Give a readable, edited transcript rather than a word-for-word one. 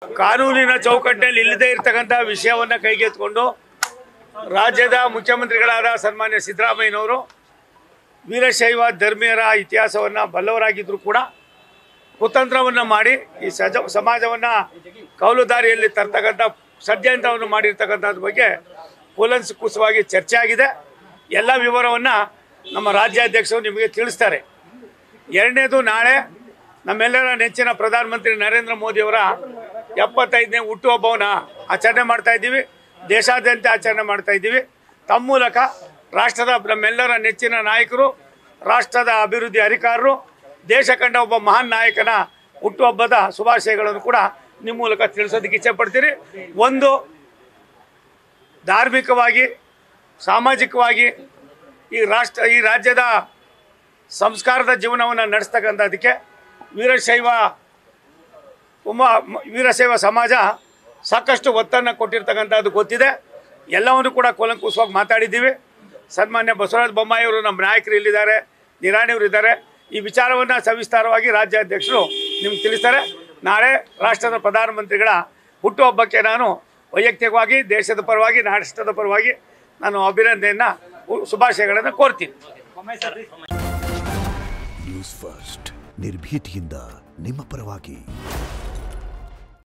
ಕಾನೂನಿನ ಚೌಕಟ್ಟಿನಲ್ಲಿ ಇಲ್ಲದೇ ಇರತಕ್ಕಂಥ ವಿಷಯವನ್ನು ಕೈಗೆತ್ತಿಕೊಂಡು ರಾಜ್ಯದ ಮುಖ್ಯಮಂತ್ರಿಗಳಾದ ಸನ್ಮಾನ್ಯ ಸಿದ್ದರಾಮಯ್ಯನವರು ವೀರಶೈವ ಧರ್ಮೀಯರ ಇತಿಹಾಸವನ್ನು ಬಲ್ಲವರಾಗಿದ್ದರೂ ಕೂಡ ಕುತಂತ್ರವನ್ನು ಮಾಡಿ ಈ ಸಮಾಜವನ್ನು ಕೌಲುದಾರಿಯಲ್ಲಿ ತರ್ತಕ್ಕಂಥ ಷಡ್ಯಂತ್ರವನ್ನು ಮಾಡಿರ್ತಕ್ಕಂಥದ್ರ ಬಗ್ಗೆ ಕೂಲಂಕುಷವಾಗಿ ಚರ್ಚೆ ಆಗಿದೆ. ಎಲ್ಲ ವಿವರವನ್ನು ನಮ್ಮ ರಾಜ್ಯಾಧ್ಯಕ್ಷರು ನಿಮಗೆ ತಿಳಿಸ್ತಾರೆ. ಎರಡನೇದು, ನಾಳೆ ನಮ್ಮೆಲ್ಲರ ನೆಚ್ಚಿನ ಪ್ರಧಾನಮಂತ್ರಿ ನರೇಂದ್ರ ಮೋದಿಯವರ 75ನೇ ಹುಟ್ಟುಹಬ್ಬವನ್ನು ಆಚರಣೆ ಮಾಡ್ತಾ ಇದ್ದೀವಿ. ದೇಶಾದ್ಯಂತ ಆಚರಣೆ ಮಾಡ್ತಾ ಇದ್ದೀವಿ. ತಮ್ಮ ಮೂಲಕ ರಾಷ್ಟ್ರದ ನಮ್ಮೆಲ್ಲರ ನೆಚ್ಚಿನ ನಾಯಕರು, ರಾಷ್ಟ್ರದ ಅಭಿವೃದ್ಧಿ ಅಧಿಕಾರರು, ದೇಶ ಕಂಡ ಒಬ್ಬ ಮಹಾನ್ ನಾಯಕನ ಹುಟ್ಟುಹಬ್ಬದ ಶುಭಾಶಯಗಳನ್ನು ಕೂಡ ನಿಮ್ಮ ಮೂಲಕ ತಿಳಿಸೋದಕ್ಕೆ ಇಚ್ಛೆ ಪಡ್ತೀರಿ. ಒಂದು, ಧಾರ್ಮಿಕವಾಗಿ ಸಾಮಾಜಿಕವಾಗಿ ಈ ರಾಜ್ಯದ ಸಂಸ್ಕಾರದ ಜೀವನವನ್ನು ನಡೆಸ್ತಕ್ಕಂಥದ್ದಕ್ಕೆ ವೀರಶೈವ ಸಮಾಜ ಸಾಕಷ್ಟು ಒತ್ತನ್ನು ಕೊಟ್ಟಿರ್ತಕ್ಕಂಥದ್ದು ಗೊತ್ತಿದೆ. ಎಲ್ಲವನ್ನು ಕೂಡ ಕೂಲಂಕುಷವಾಗಿ ಮಾತಾಡಿದ್ದೀವಿ. ಸನ್ಮಾನ್ಯ ಬಸವರಾಜ ಬೊಮ್ಮಾಯಿಯವರು ನಮ್ಮ ನಾಯಕರು ಇಲ್ಲಿದ್ದಾರೆ, ನಿರಾಣಿಯವರು ಇದ್ದಾರೆ. ಈ ವಿಚಾರವನ್ನು ಸವಿಸ್ತಾರವಾಗಿ ರಾಜ್ಯಾಧ್ಯಕ್ಷರು ನಿಮ್ಗೆ ತಿಳಿಸ್ತಾರೆ. ನಾಳೆ ರಾಷ್ಟ್ರದ ಪ್ರಧಾನಮಂತ್ರಿಗಳ ಹುಟ್ಟುಹಬ್ಬಕ್ಕೆ ನಾನು ವೈಯಕ್ತಿಕವಾಗಿ ದೇಶದ ಪರವಾಗಿ ರಾಷ್ಟ್ರದ ಪರವಾಗಿ ನಾನು ಅಭಿನಂದನೆಯನ್ನು ಶುಭಾಶಯಗಳನ್ನು ಕೋರ್ತೀನಿ. ನ್ಯೂಸ್ ಫಸ್ಟ್ ನಿರ್ಭೀತಿಯಿಂದ ನಿಮ್ಮ ಪರವಾಗಿ.